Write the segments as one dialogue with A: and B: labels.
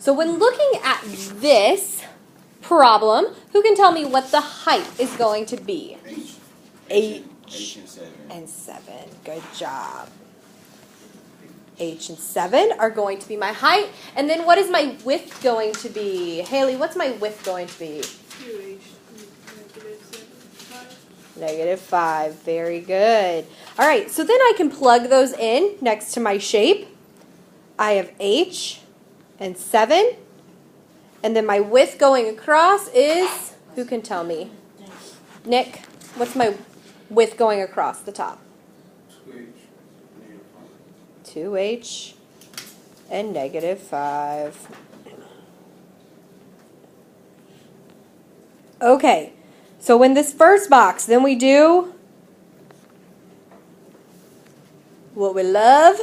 A: So when looking at this problem, who can tell me what the height is going to be? H and 7. Good job. H and 7 are going to be my height. And then what is my width going to be? Haley, what's my width going to be?
B: 2H,
A: -5. Very good. All right, so then I can plug those in next to my shape. I have H and 7. And then my width going across is, who can tell me? Nick, what's my width going across the top? 2H and -5. Okay, so in this first box, then we do what we love.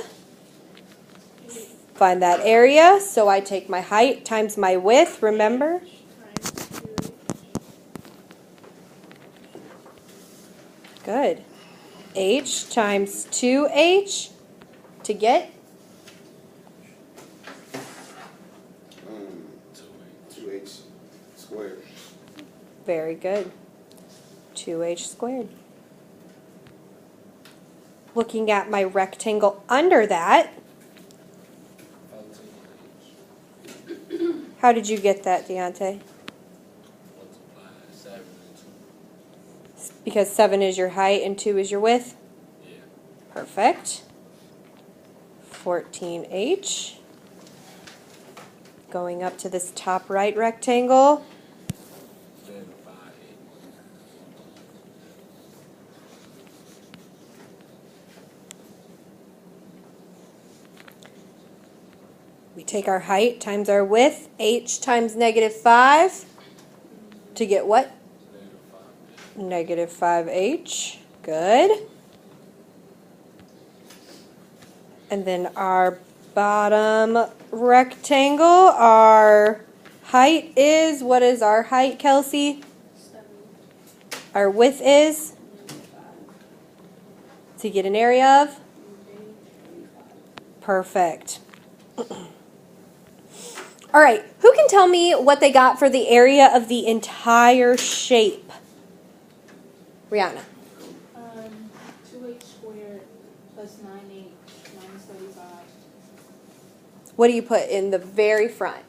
A: Find that area. So I take my height times my width, remember? Good. H times 2H to get
C: 2H squared.
A: Very good. 2H squared. Looking at my rectangle under that, how did you get that, Deontay? Because 7 is your height and 2 is your width?
D: Yeah.
A: Perfect. 14H. Going up to this top right rectangle. We take our height times our width, H times -5, to get what? -5H. Good. And then our bottom rectangle, our height is, what is our height, Kelsey?
B: 7.
A: Our width is? To get an area of? Perfect. All right, who can tell me what they got for the area of the entire shape? Rihanna.
B: 2H squared plus 9H minus 35.
A: What do you put in the very front?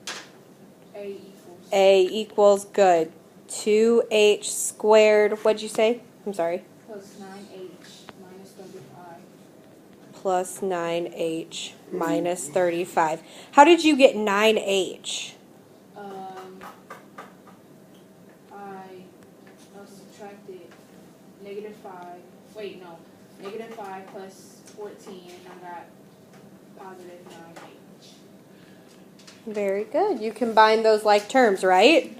B: A equals.
A: A equals, good. 2H squared, what'd you say? I'm sorry.
B: Plus 9H minus 35.
A: Plus 9H minus 35. How did you get 9H?
B: I subtracted -5. Wait, no. -5 plus 14, and I got positive 9H.
A: Very good. You combine those like terms, right?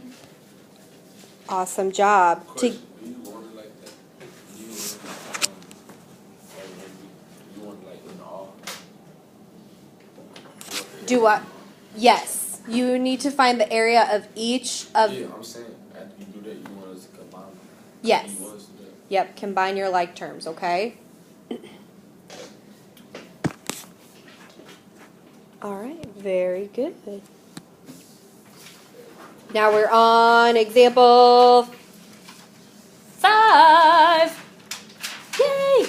A: Awesome job.
D: Do you want it like that? You want it like in all?
A: Do what? Yes. You need to find the area of each of...
D: Yeah, I'm saying after you do that, you want us to combine them.
A: Yes.
D: You want us to do that.
A: Yep, combine your like terms, okay? All right, very good. Now we're on example 5. Yay!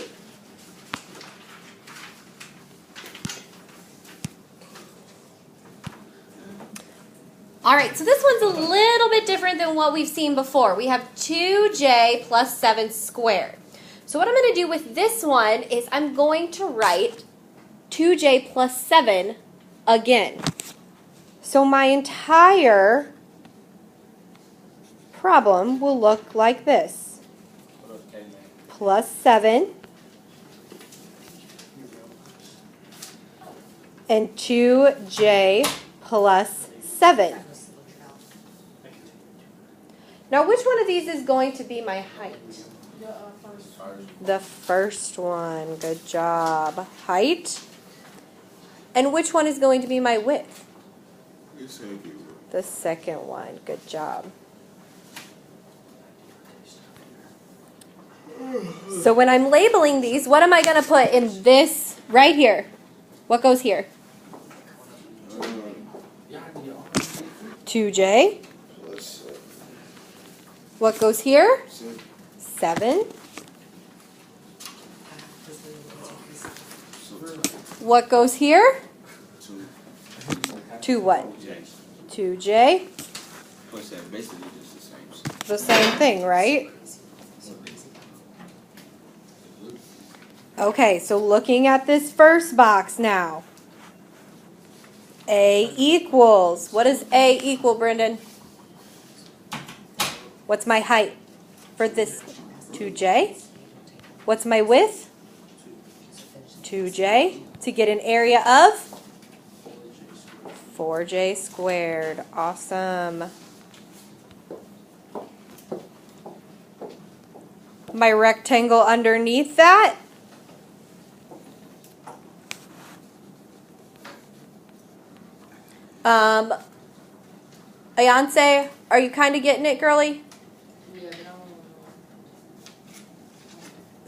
A: All right, so this one's a little bit different than what we've seen before. We have 2j plus 7 squared. So what I'm going to do with this one is I'm going to write 2j plus 7 again. So my entire problem will look like this. Plus 7 and 2j plus 7. Now, which one of these is going to be my height? The first one. Good job. Height. And which one is going to be my width? The second one. Good job. So when I'm labeling these, what am I going to put in this right here? What goes here? 2J.
C: Plus
A: What goes here?
C: 7.
A: 7.
C: So
A: What goes here?
C: 2
A: 2 what?
C: J.
A: 2J.
C: Plus that basically just the same.
A: The same thing, right? Okay, so looking at this first box now. A equals. What does A equal, Brendan? What's my height for this? 2J. What's my width? 2J. To get an area of? 4J squared. Awesome. My rectangle underneath that? Ayance, are you kind of getting it, girly?
B: Yeah,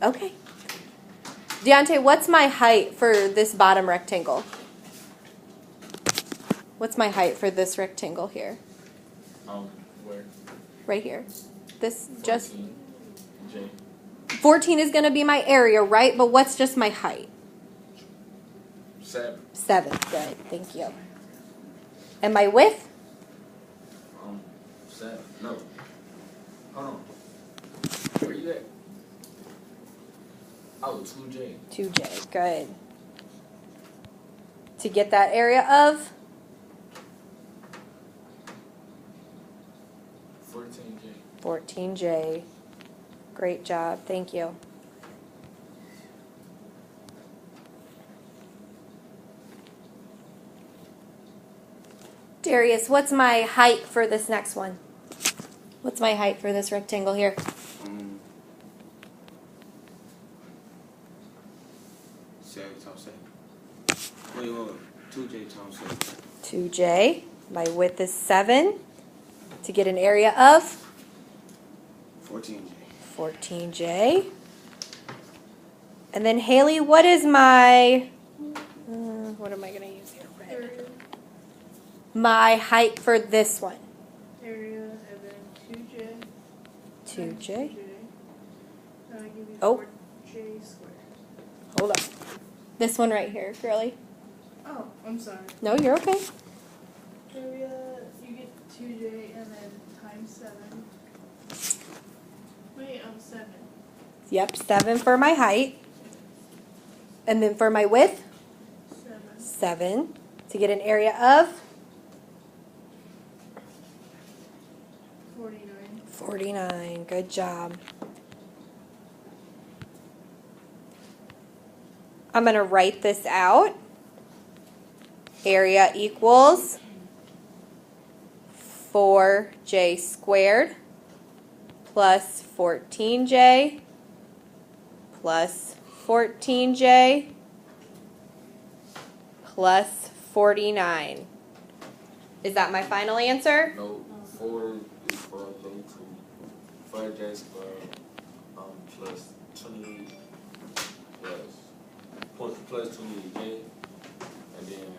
A: Okay. Deontay, what's my height for this bottom rectangle? What's my height for this rectangle here?
D: Where?
A: Right here. This just
D: 14, J.
A: 14 is going to be my area, right? But what's just my height?
D: 7.
A: 7. Good. Thank you. And my width?
D: 7. No. Hold on. Where you at? Oh, 2J.
A: 2J. Good. To get that area of?
D: 14J.
A: 14J. Great job. Thank you. Darius, what's my height for this next one? What's my height for this rectangle here?
C: 7 times 7. Wait. 2J times 7.
A: 2J. My width is 7. To get an area of?
C: 14J.
A: 14J. And then Haley, what is my, what am I going to use here? Red. My height for this one?
B: area, and then 2J.
A: 2J.
B: That'll give you
A: Oh.
B: 4J squared.
A: Hold on. This one right here, girly.
B: Oh, I'm sorry.
A: No, you're okay.
B: Area, you get 2J and then times 7. Wait, 7.
A: Yep, 7 for my height. And then for my width?
B: 7.
A: 7. To get an area of?
B: 49.
A: 49. Good job. I'm going to write this out. Area equals 4J squared plus 14J plus 14J plus 49. Is that my final answer?
D: No, 4 is for J2. 5J squared, plus 20 plus 20J, and then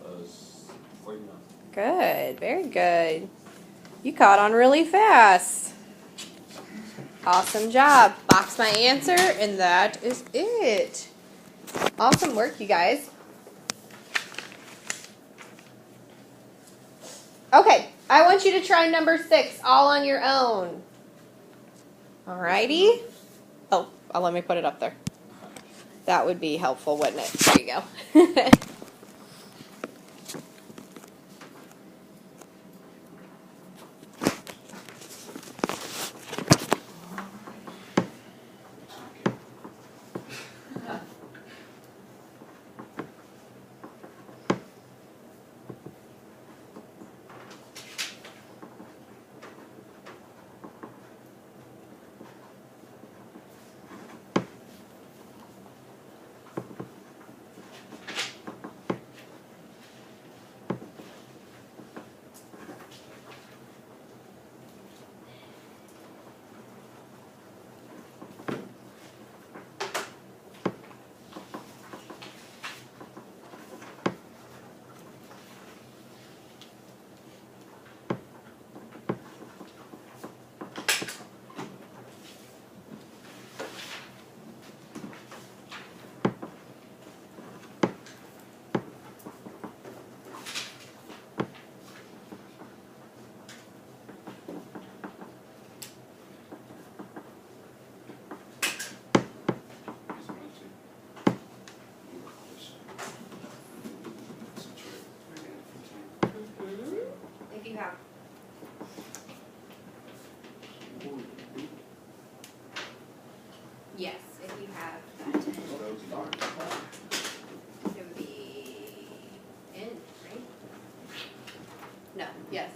D: plus 49.
A: Good, very good. You caught on really fast. Awesome job. Box my answer, and that is it. Awesome work, you guys. Okay, I want you to try number 6 all on your own. Alrighty. Oh, let me put it up there. That would be helpful, wouldn't it? There you go.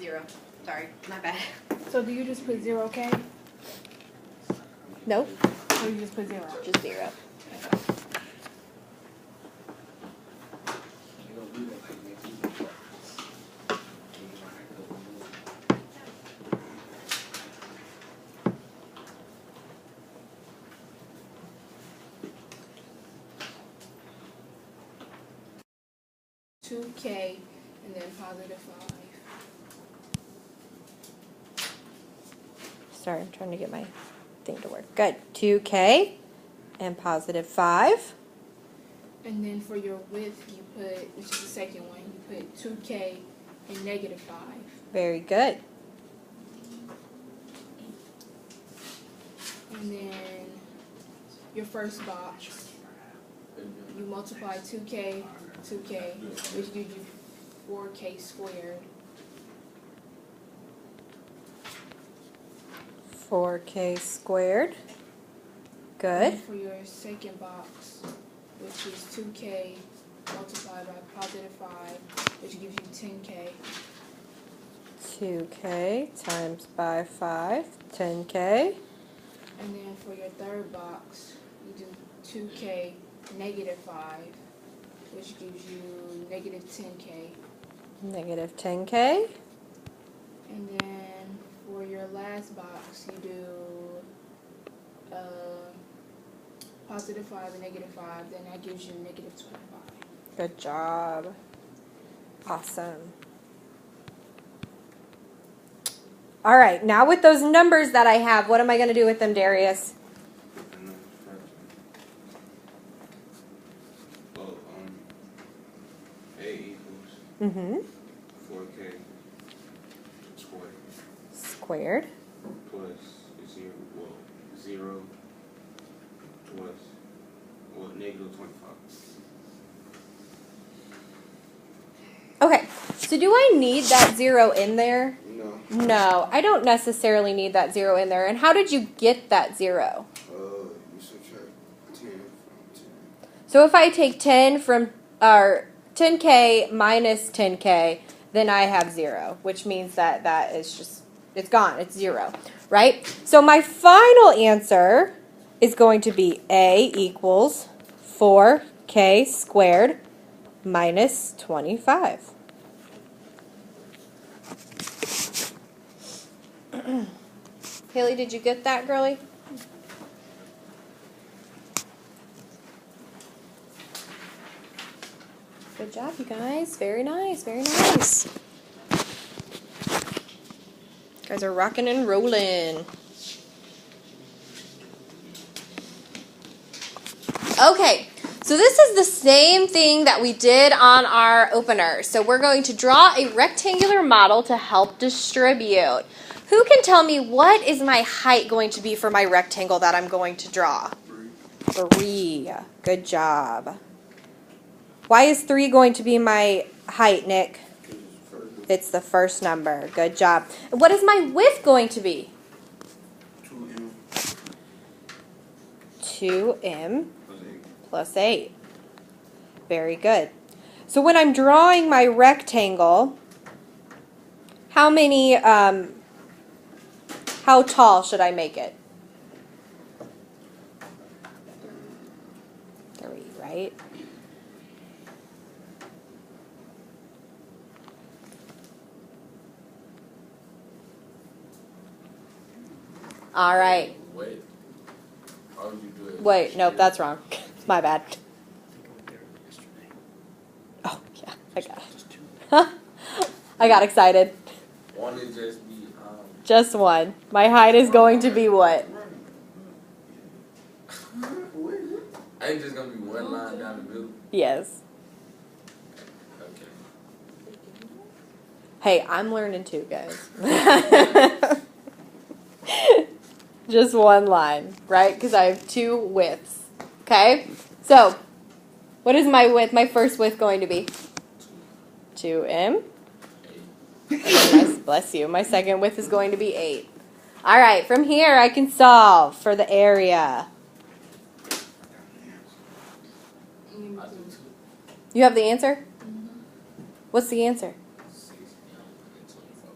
A: 0. Sorry, my bad.
B: So do you just put 0K?
A: Nope,
B: Or you just put 0?
A: just 0.
B: $2K and then positive 5.
A: Sorry, I'm trying to get my thing to work. Good. 2K and positive 5.
B: And then for your width, you put, which is the second one, you put 2K and negative 5.
A: Very good.
B: And then your first box, you multiply 2K, which gives you 4K squared.
A: 4K squared. Good.
B: And for your second box, which is 2K multiplied by positive 5, which gives you 10K.
A: 2K times by 5, 10K.
B: And then for your third box, you do 2K negative 5, which gives you negative 10K.
A: Negative 10K.
B: And then for your last box, you do positive 5 and negative 5, then that gives you negative 25.
A: Good job. Awesome. All right, now with those numbers that I have, what am I going to do with them, Darius?
C: Well, A equals
A: Mm-hmm.
C: 4K squared
A: Squared.
C: plus 0 plus, negative 25.
A: Okay, so do I need that 0 in there?
C: No.
A: No, I don't necessarily need that 0 in there. And how did you get that 0?
C: You subtract 10 from 10.
A: So if I take 10 from, or 10K minus 10K, then I have 0, which means that that is just, it's gone, it's 0, right? So my final answer is going to be A equals 4K squared minus 25. Haley, did you get that, girlie? Good job, you guys. Very nice, very nice. You guys are rocking and rolling. Okay, so this is the same thing that we did on our opener. So we're going to draw a rectangular model to help distribute. Who can tell me what is my height going to be for my rectangle that I'm going to draw? 3. Good job. Why is 3 going to be my height, Nick? It's the first number. Good job. And what is my width going to be?
C: 2M
A: 2m
C: plus 8.
A: plus 8. Very good. So when I'm drawing my rectangle, how many, how tall should I make it? 3, right? All right.
E: Wait. How would you do it?
A: Wait, nope, that's wrong. My bad. Oh, yeah, I got it. I got excited.
E: One is just be
A: Just one. My height is going to be what?
E: ain't just gonna be one line down the middle.
A: Yes.
E: Okay.
A: Hey, I'm learning too, guys. Just one line, right? Because I have 2 widths. Okay? So, what is my width, my first width going to be? 2m. Bless you. My second width is going to be 8. All right, from here I can solve for the area.
E: I do 2.
A: You have the answer? What's the answer?
E: 6 and 24.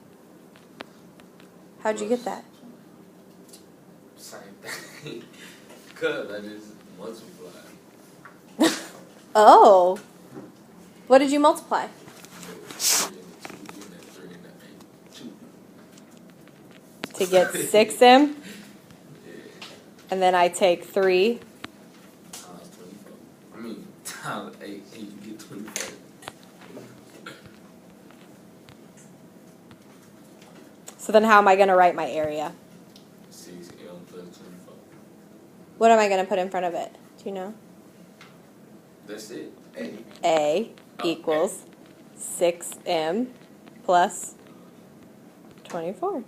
A: How'd you get that?
E: Same thing. Cause I just multiplied.
A: Oh. What did you multiply?
E: 3 and 2.
A: To get 6m?
E: Yeah.
A: And then I take 3.
E: Times 24. I mean, times 8, and you get 24.
A: So then how am I going to write my area?
E: 6m plus 24.
A: What am I going to put in front of it? Do you know?
E: That's it.
A: A equals 6m plus 24.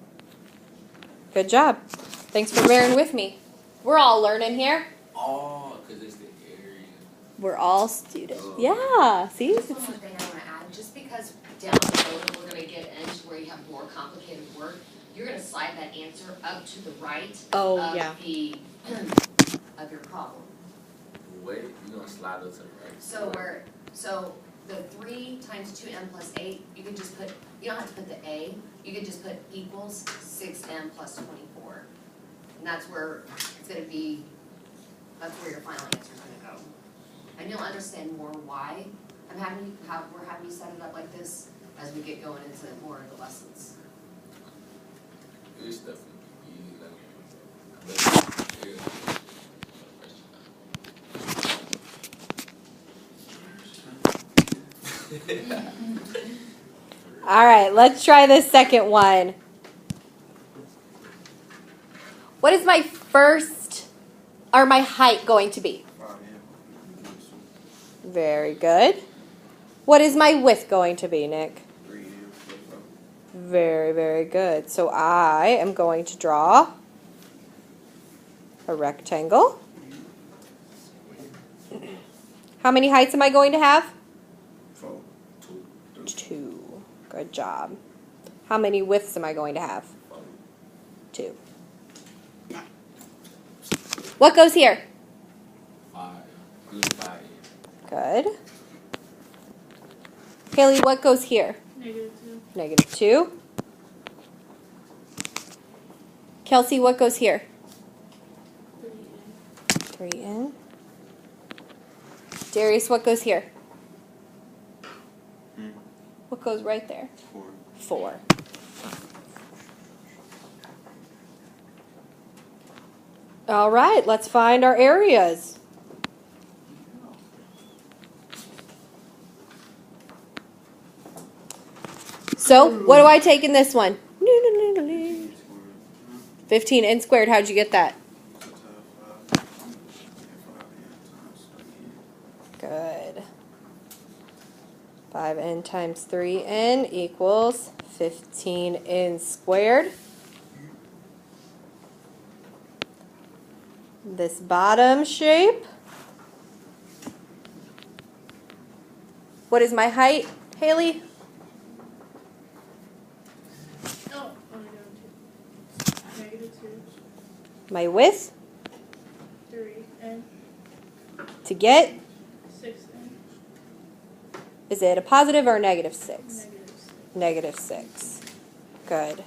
A: Good job. Thanks for bearing with me. We're all learning here.
E: Oh, because it's the area.
A: We're all students. Yeah, see?
F: Just one more thing I want to add, just because down the road we're going to get into where you have more complicated work, you're going to slide that answer up to the right
A: Oh,
F: of
A: yeah.
F: the of your problem.
E: Wait, you're going to slide it to the right.
F: So the 3 times 2m plus 8, you could just put, you don't have to put the a, you could just put equals 6m plus 24. And that's where it's going to be, that's where your final answer is going to go. And you'll understand more why we're having you set it up like this as we get going into more of the lessons.
E: It's definitely easy.
A: All right, let's try this second one. What is my my height going to be?
C: 5M.
A: Very good. What is my width going to be, Nick?
C: 3M.
A: Very, very good. So I am going to draw a rectangle. How many heights am I going to have?
C: 4.
A: 2. Good job. How many widths am I going to have? 2. What goes here?
E: 5.
A: Good. Haley, what goes here?
B: -2.
A: -2. Kelsey, what goes here? 3n. Darius, what goes here? What goes right there?
C: 4.
A: 4. All right, let's find our areas. So, what do I take in this one? 15 n squared. How'd you get that? Good. 5n times 3n equals 15n squared. This bottom shape. What is my height, Haley?
B: Oh, only down 2. -2.
A: My width
B: 3 and
A: to get,
B: 6 and
A: is it a positive or a negative 6?
B: -6.
A: -6. Good.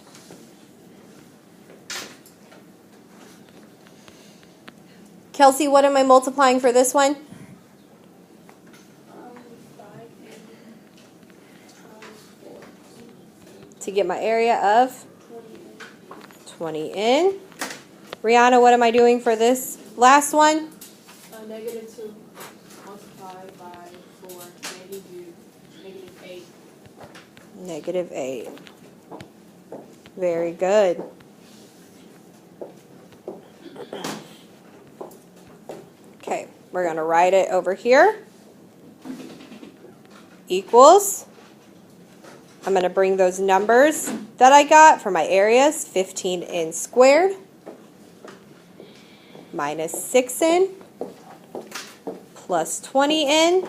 A: Kelsey, what am I multiplying for this one?
B: 5 and times 4.
A: To get my area of
B: 20
A: 20n. Rihanna, what am I doing for this last one?
B: -2 multiplied by 4 -8.
A: -8. Very good. Okay, we're going to write it over here. Equals. I'm going to bring those numbers that I got for my areas. 15n squared minus 6n plus 20n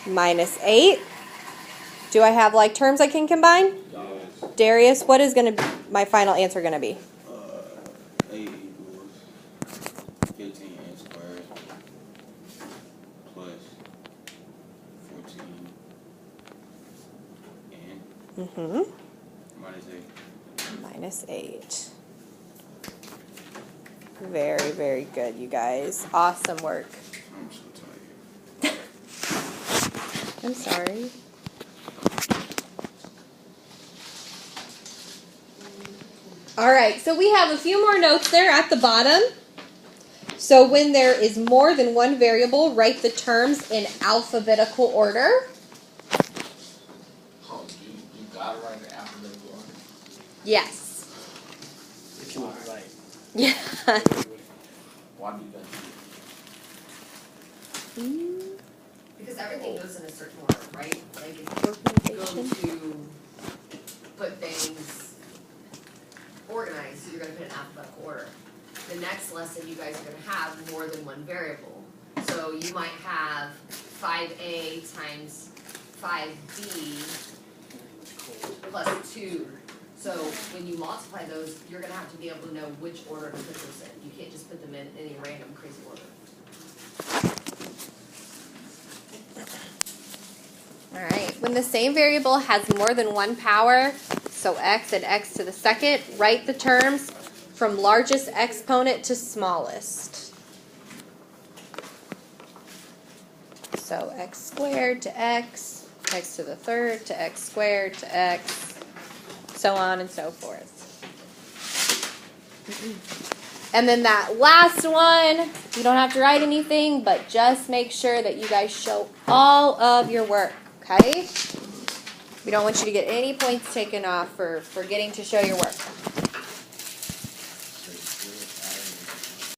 A: minus 8. Do I have like terms I can combine? Darius, what is going to be my final answer going to be?
C: A equals 15n squared plus 14n minus 8.
A: minus 8. Very, very good, you guys. Awesome work.
C: I'm so tired.
A: I'm sorry. All right, so we have a few more notes there at the bottom. So when there is more than one variable, write the terms in alphabetical order.
E: Oh, you gotta write the alphabetical order.
A: Yes.
D: If you want to write.
A: Yeah.
E: Why do you gotta do
F: Because everything goes in a certain order, right? Like if you go
A: Organization.
F: to put things organized, you're gonna put in alphabetical order. The next lesson, you guys are gonna have more than one variable. So you might have 5a times 5b plus 2. So when you multiply those, you're gonna have to be able to know which order to put those in. You can't just put them in any random crazy order.
A: All right. When the same variable has more than one power, so x and x to the second, write the terms from largest exponent to smallest. So x squared to x to the third to x squared to x, so on and so forth. And then that last one, you don't have to write anything, but just make sure that you guys show all of your work, okay? We don't want you to get any points taken off for forgetting to show your work.